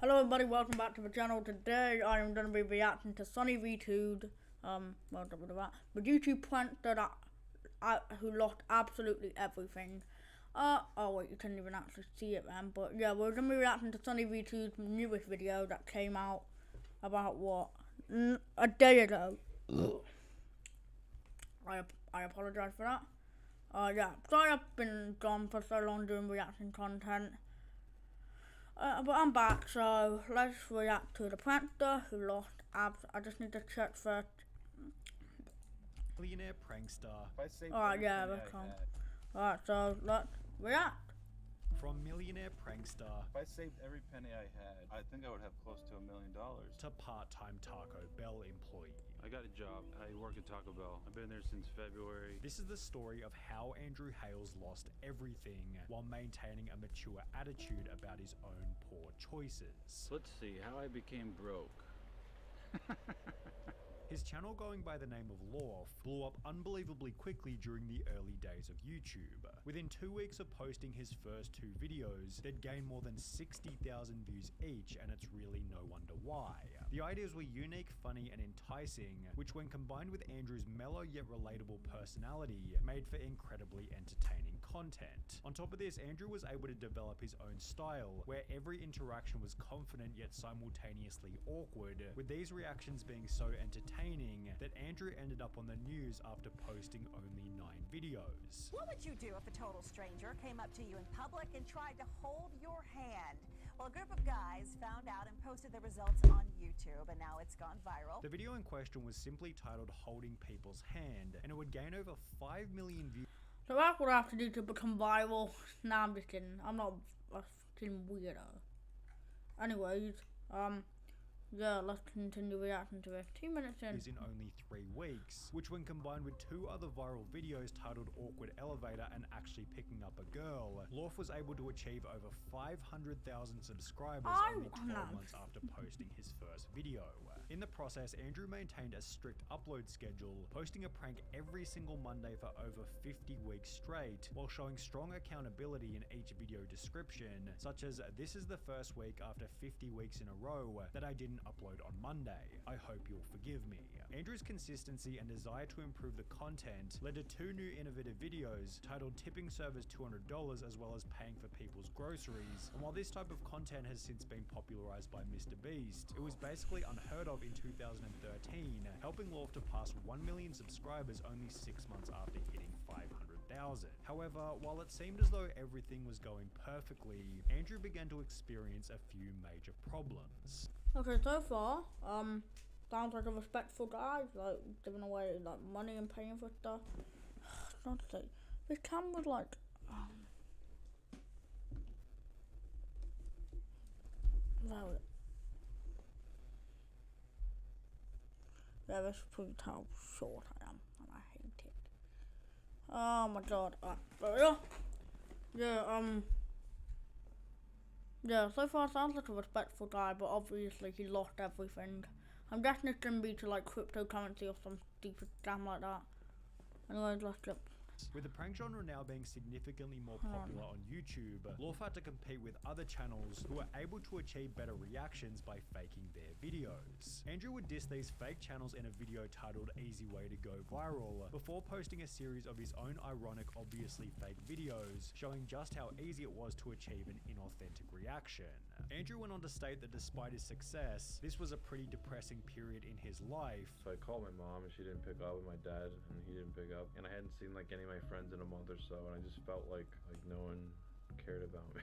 Hello everybody, welcome back to the channel. Today I am going to be reacting to SunnyV2, the YouTube prankster who lost absolutely everything. Oh wait, you couldn't even actually see it then, but yeah, we're going to be reacting to SunnyV2's newest video that came out about, what, a day ago. I apologize for that. Yeah, sorry I've been gone for so long doing reaction content. But I'm back, so let's react to the prankster who lost abs. I just need to check first. Millionaire prankster. Alright, yeah, that's cool. Alright, so let's react. From millionaire prankster. If I saved every penny I had, I think I would have close to $1 million. To part-time Taco Bell employee. I got a job. I work at Taco Bell. I've been there since February. This is the story of how Andrew Hales lost everything while maintaining a mature attitude about his own poor choices. Let's see how I became broke. His channel, going by the name of Lorf, blew up unbelievably quickly during the early days of YouTube. Within 2 weeks of posting his first 2 videos, they'd gained more than 60,000 views each, and it's really no wonder why. The ideas were unique, funny, and enticing, which when combined with Andrew's mellow yet relatable personality, made for incredibly entertaining content. On top of this, Andrew was able to develop his own style, where every interaction was confident yet simultaneously awkward, with these reactions being so entertaining that Andrew ended up on the news after posting only 9 videos. What would you do if a total stranger came up to you in public and tried to hold your hand? Well, a group of guys found out and posted the results on YouTube, and now it's gone viral. The video in question was simply titled "Holding People's Hand," and it would gain over 5 million views. So that's what I have to do to become viral. Nah, I'm just kidding. I'm not a fucking weirdo. Anyways, yeah, let's continue reacting to it. 2 minutes in. In only 3 weeks, which when combined with 2 other viral videos titled Awkward Elevator and Actually Picking Up a Girl, Lorf was able to achieve over 500,000 subscribers only 12 months after posting his first video. In the process, Andrew maintained a strict upload schedule, posting a prank every single Monday for over 50 weeks straight, while showing strong accountability in each video description, such as, "This is the first week after 50 weeks in a row that I didn't upload on Monday. I hope you'll forgive me." Andrew's consistency and desire to improve the content led to 2 new innovative videos titled "Tipping Servers $200" as well as "Paying for People's Groceries." And while this type of content has since been popularized by Mr. Beast, it was basically unheard of in 2013, helping Lorf to pass 1 million subscribers only 6 months after hitting 500,000. However, while it seemed as though everything was going perfectly, Andrew began to experience a few major problems. Okay, so far, sounds like a respectful guy, like giving away like money and paying for stuff. Not to say, this camera's like, very. Yeah, this proves how short I am, and I hate it. Oh my god. Yeah, so far sounds like a respectful guy, but obviously he lost everything. I'm guessing it's gonna be to like cryptocurrency or some stupid scam like that. Anyways, let's get. With the prank genre now being significantly more popular on YouTube, Lorf had to compete with other channels who were able to achieve better reactions by faking their videos. Andrew would diss these fake channels in a video titled "Easy Way to Go Viral" before posting a series of his own ironic, obviously fake videos showing just how easy it was to achieve an inauthentic reaction. Andrew went on to state that despite his success, this was a pretty depressing period in his life. So I called my mom and she didn't pick up, and my dad and he didn't pick up, and I hadn't seen like any of my friends in a month or so, and I just felt like no one cared about me.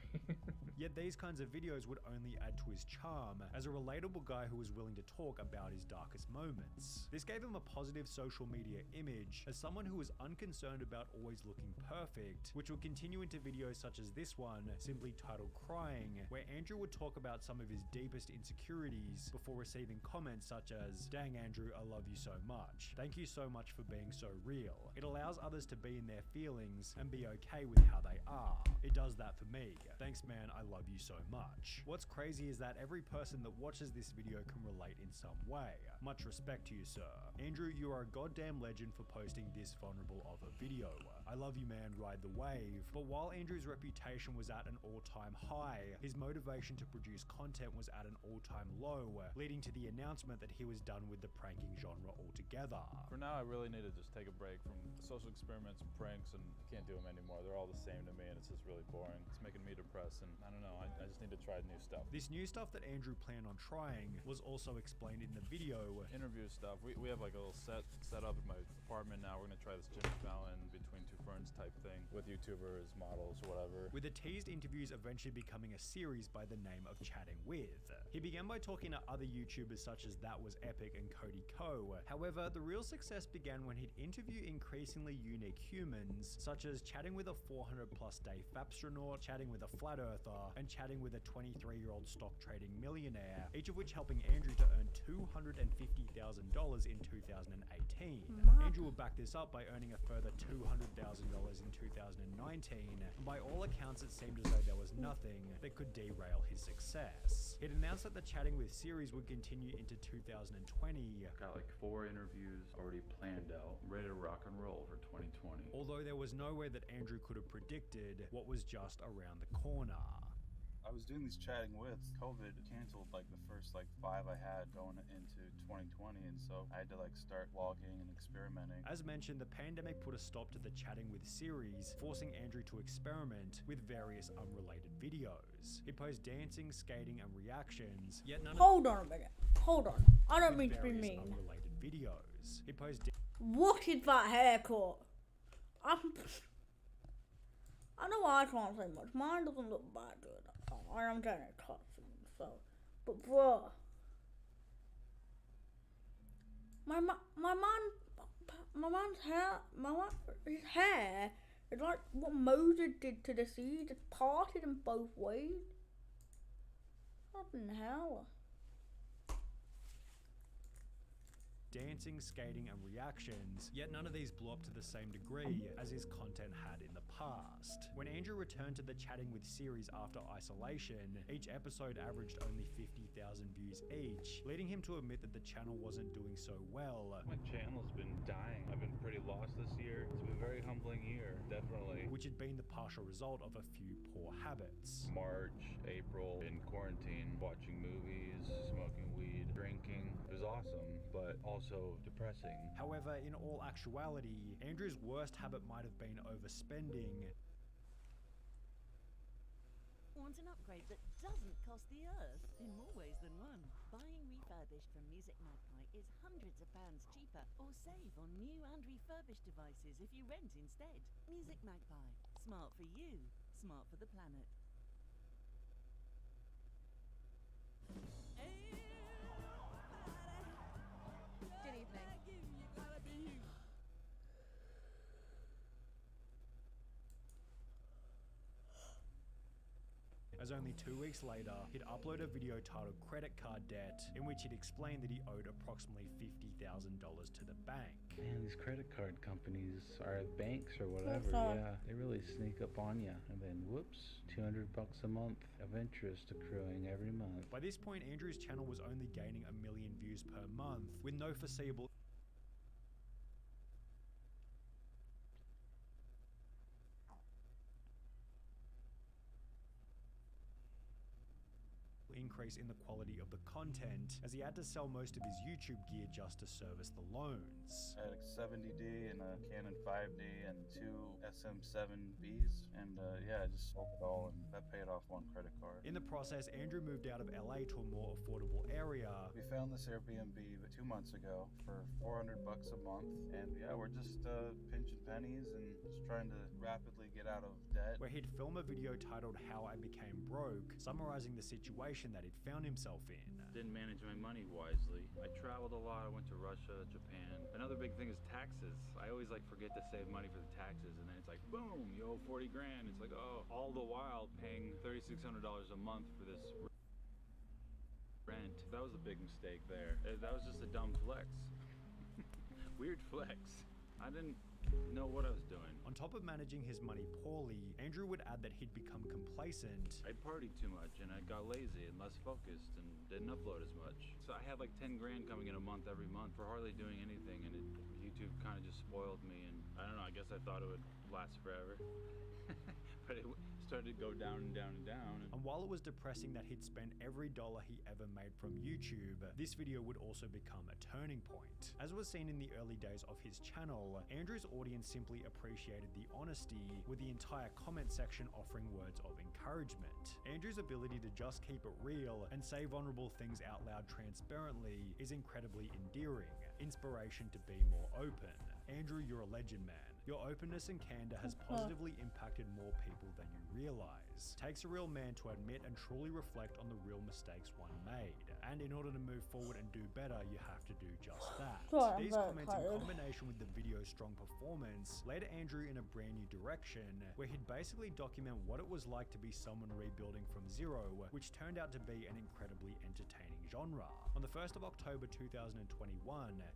Yet these kinds of videos would only add to his charm as a relatable guy who was willing to talk about his darkest moments. This gave him a positive social media image as someone who was unconcerned about always looking perfect, which would continue into videos such as this one, simply titled "Crying," where Andrew would talk about some of his deepest insecurities before receiving comments such as, "Dang Andrew, I love you so much. Thank you so much for being so real. It allows others to be in their feelings and be okay with how they are. It does that for me. Thanks man, I love you so much." What's crazy is that every person that watches this video can relate in some way. Much respect to you, sir. Andrew, you are a goddamn legend for posting this vulnerable of a video. I love you man, ride the wave. But while Andrew's reputation was at an all-time high, his motivation to produce content was at an all-time low, leading to the announcement that he was done with the pranking genre altogether. For now, I really need to just take a break from social experiments and pranks, and I can't do them anymore. They're all the same to me, and it's just really boring. It's making me depressed, and I don't know, I just need to try new stuff. This new stuff that Andrew planned on trying was also explained in the video. Interview stuff. We have like a little set up in my apartment now. We're gonna try this Jimmy Fallon between two ferns type thing with YouTubers, models, whatever. With the teased interviews eventually becoming a series by the name of Chatting With. He began by talking to other YouTubers such as That Was Epic and Cody Ko. However, the real success began when he'd interview increasingly unique humans, such as chatting with a 400+ day Fapstronaut, chatting with a flat earther, and chatting with a 23-year-old stock trading millionaire, each of which helping Andrew to earn $250,000 in 2018. Andrew will back this up by earning a further $200,000 in 2019, and by all accounts it seemed as though there was nothing that could derail his success. He'd announced that the Chatting With series would continue into 2020. Got like 4 interviews already planned out, ready to rock and roll for 2020. Although there was no way that Andrew could have predicted what was just around the corner. I was doing these Chatting With. COVID canceled like the first 5 I had going into 2020, and so I had to start vlogging and experimenting. As mentioned, the pandemic put a stop to the Chatting With series, forcing Andrew to experiment with various unrelated videos. He posed dancing, skating, and reactions, yet none Hold on a minute. Hold on. I don't mean to be various mean. unrelated videos. He posed What is that haircut? I know I can't say much. Mine doesn't look bad good. I am getting it cut soon, so. But bruh, my man's hair, his hair is like what Moses did to the sea, just parted in both ways. What in hell? dancing, skating, and reactions, yet none of these blew up to the same degree as his content had in the past. When Andrew returned to the Chatting With series after isolation, each episode averaged only 50,000 views each, leading him to admit that the channel wasn't doing so well. My channel's been dying. I've been pretty lost this year. It's been a very humbling year, definitely. Which had been the partial result of a few poor habits. March, April, in quarantine, watching movies, smoking weed, drinking. It was awesome, but also depressing. However, in all actuality, Andrew's worst habit might have been overspending. Want an upgrade that doesn't cost the earth? In more ways than one. Buying refurbished from Music Magpie is hundreds of pounds cheaper, or save on new and refurbished devices if you rent instead. Music Magpie. Smart for you, smart for the planet. Good evening. As only 2 weeks later, he'd upload a video titled Credit Card Debt, in which he'd explained that he owed approximately $50,000 to the bank. Man, these credit card companies are banks or whatever, yeah, they really sneak up on you. And then whoops, $200 a month of interest accruing every month. By this point, Andrew's channel was only gaining 1 million views per month, with no foreseeable increase in the quality of the content, as he had to sell most of his YouTube gear just to service the loans. I had a 70D and a Canon 5D and 2 SM7Bs, and yeah, I just sold it all, and that paid off one credit card. In the process, Andrew moved out of LA to a more affordable area. We found this Airbnb 2 months ago for $400 a month, and yeah, we're just pinching pennies and just trying to rapidly get out of debt. Where he'd film a video titled How I Became Broke, summarizing the situation that he'd found himself in. Didn't manage my money wisely. I traveled a lot. I went to Russia, Japan. Another big thing is taxes. I always forget to save money for the taxes, and then it's like, boom, you owe 40 grand. It's like, oh, all the while paying $3,600 a month for this rent. That was a big mistake there. That was just a dumb flex. Weird flex. I didn't know what I was doing. On top of managing his money poorly, Andrew would add that he'd become complacent. I partied too much, and I got lazy and less focused and didn't upload as much. So I had 10 grand coming in a month every month for hardly doing anything, and YouTube kind of just spoiled me, and I don't know, I guess I thought it would last forever. But it started to go down and down and down. And while it was depressing that he'd spent every dollar he ever made from YouTube, this video would also become a turning point. As was seen in the early days of his channel, Andrew's audience simply appreciated the honesty, with the entire comment section offering words of encouragement. Andrew's ability to just keep it real and say vulnerable things out loud transparently is incredibly endearing. Inspiration to be more open. Andrew, you're a legend, man. Your openness and candor has positively impacted more people than you realize. Takes a real man to admit and truly reflect on the real mistakes one made. And in order to move forward and do better, you have to do just that. These comments in combination with the video's strong performance led Andrew in a brand new direction, where he'd basically document what it was like to be someone rebuilding from zero, which turned out to be an incredibly entertaining genre. On the 1st of October 2021,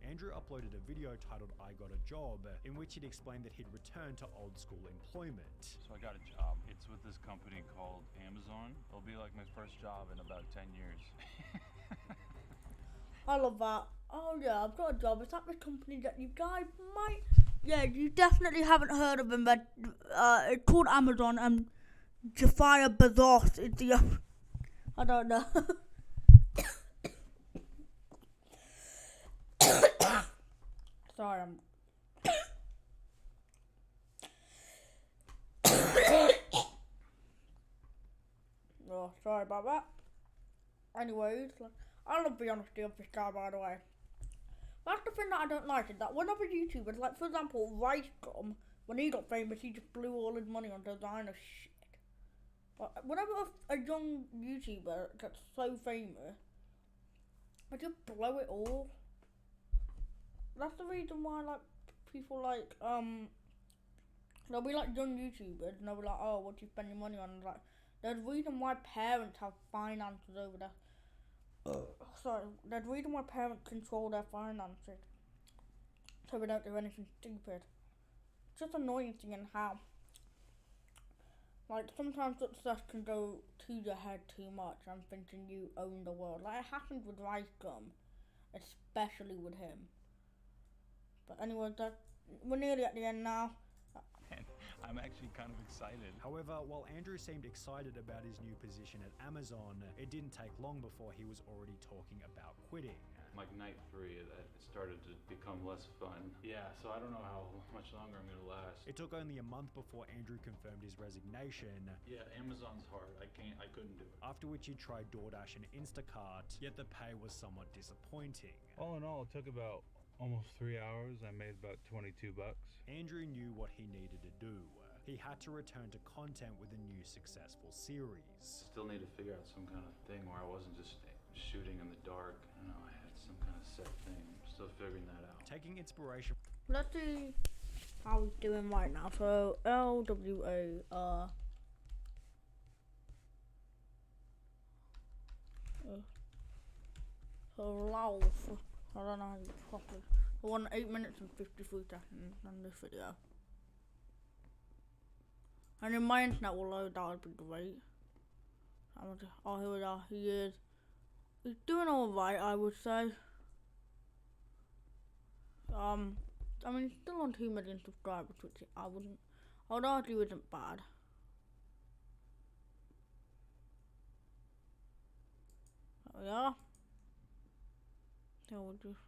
Andrew uploaded a video titled I Got a Job, in which he'd explained that he'd returned to old school employment. So I got a job. It's with this company called Amazon. It'll be like my first job in about 10 years. I love that. Oh yeah, I've got a job. It's at this company that you guys might... Yeah, you definitely haven't heard of him, but it's called Amazon, and Jafar Bezos is the... I don't know. Sorry, I'm... Oh, sorry about that. Anyways, I love the honesty of this guy, by the way. That's the thing that I don't like, is that whenever YouTubers, like for example, Ricegum, when he got famous, he just blew all his money on designer shit. But whenever a young YouTuber gets so famous, they just blow it all. That's the reason why, like, people like, they'll be like young YouTubers, and they'll be like, oh, what do you spend your money on? Like, there's a reason why parents have finances over there. Sorry, there's a reason why parents control their finances, so they don't do anything stupid. It's just annoying seeing how, like, sometimes success can go to your head too much and thinking you own the world. Like, it happened with Ricegum, especially with him. But anyway, we're nearly at the end now. I'm actually kind of excited. However, while Andrew seemed excited about his new position at Amazon, it didn't take long before he was already talking about quitting. Like night 3, that started to become less fun. Yeah, so I don't know how much longer I'm gonna last. It took only a month before Andrew confirmed his resignation. Yeah, Amazon's hard. I couldn't do it. After which he tried DoorDash and Instacart, yet the pay was somewhat disappointing. All in all, it took about almost 3 hours. I made about 22 bucks. Andrew knew what he needed to do. He had to return to content with a new successful series. Still need to figure out some kind of thing where I wasn't just shooting in the dark. I don't know, I had some kind of set thing. I'm still figuring that out. Taking inspiration... Let's see how he's doing right now. So, LWA, Lauf. I don't know how you properly... 8 minutes and 53 seconds on this video. And if my internet will load, that would be great. Oh, here we are. He is. He's doing alright, I would say. I mean, he's still on 2 million subscribers, which I would argue isn't bad. There we are. So we'll just...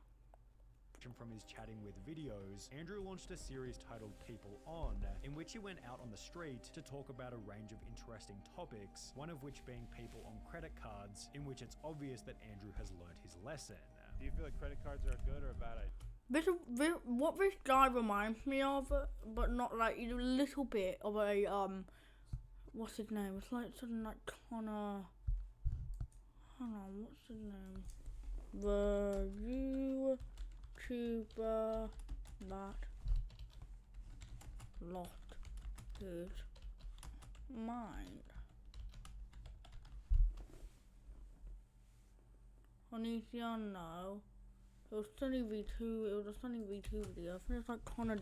From his chatting with videos, Andrew launched a series titled People On, in which he went out on the street to talk about a range of interesting topics, one of which being people on credit cards, in which it's obvious that Andrew has learned his lesson. Do you feel like credit cards are a good or a bad idea? What this guy reminds me of, but not like, a little bit of a, what's his name? It's like something like Connor, hold on, what's his name? The YouTuber that lost his mind. Onicia, no. It was SunnyV2. It was a SunnyV2 video. I think it's like Connor.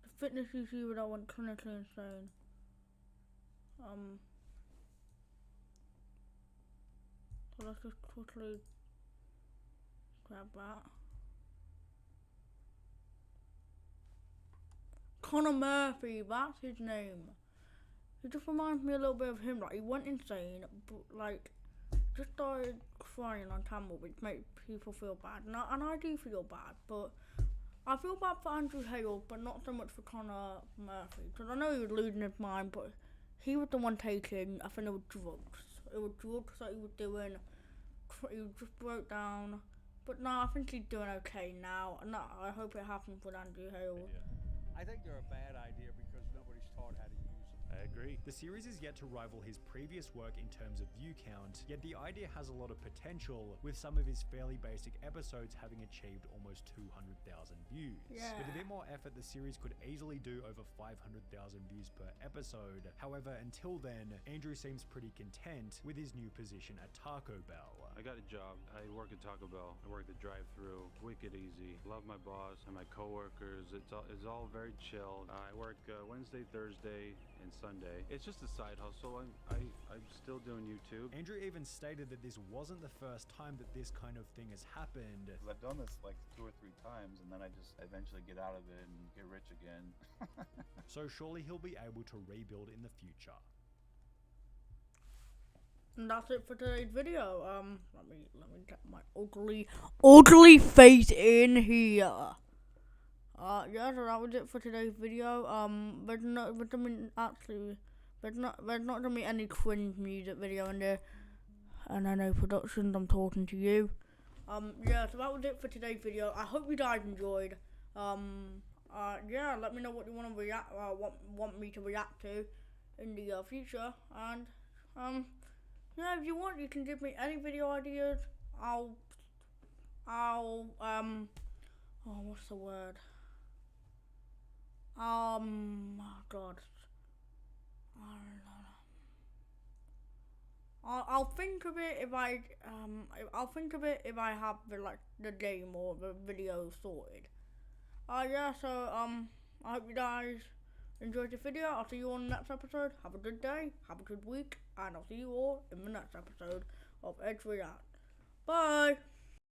The fitness YouTuber that went clinically insane. So let's just quickly grab that. Connor Murphy, that's his name. He just reminds me a little bit of him. Like, he went insane, but like, just started crying on camera, which makes people feel bad. And I do feel bad, but I feel bad for Andrew Hale, but not so much for Connor Murphy. Because I know he was losing his mind, but he was the one taking, I think it was drugs. It was drugs that he was doing. He just broke down. But no, I think he's doing okay now. And I hope it happens with Andrew Hale. I think they're a bad idea because nobody's taught how to use them. I agree. The series is yet to rival his previous work in terms of view count, yet the idea has a lot of potential, with some of his fairly basic episodes having achieved almost 200,000 views. Yeah. With a bit more effort, the series could easily do over 500,000 views per episode. However, until then, Andrew seems pretty content with his new position at Taco Bell. I got a job. I work at Taco Bell. I work the drive-thru. Wicked easy. Love my boss and my coworkers. It's all very chill. I work Wednesday, Thursday, and Sunday. It's just a side hustle. I'm still doing YouTube. Andrew even stated that this wasn't the first time that this kind of thing has happened. I've done this like 2 or 3 times, and then I just eventually get out of it and get rich again. So surely he'll be able to rebuild in the future. And that's it for today's video. Let me get my ugly face in here. Yeah, so that was it for today's video. There's not gonna be any cringe music video in there. And I know Productions, I'm talking to you. Yeah, so that was it for today's video. I hope you guys enjoyed. Yeah, let me know what you want to want me to react to in the future. And yeah, if you want, you can give me any video ideas. Oh, what's the word? Oh God. I'll think of it if I have the game or the video sorted. Yeah, so I hope you guys enjoyed the video. I'll see you on the next episode. Have a good day, have a good week, and I'll see you all in the next episode of Edge React. Bye!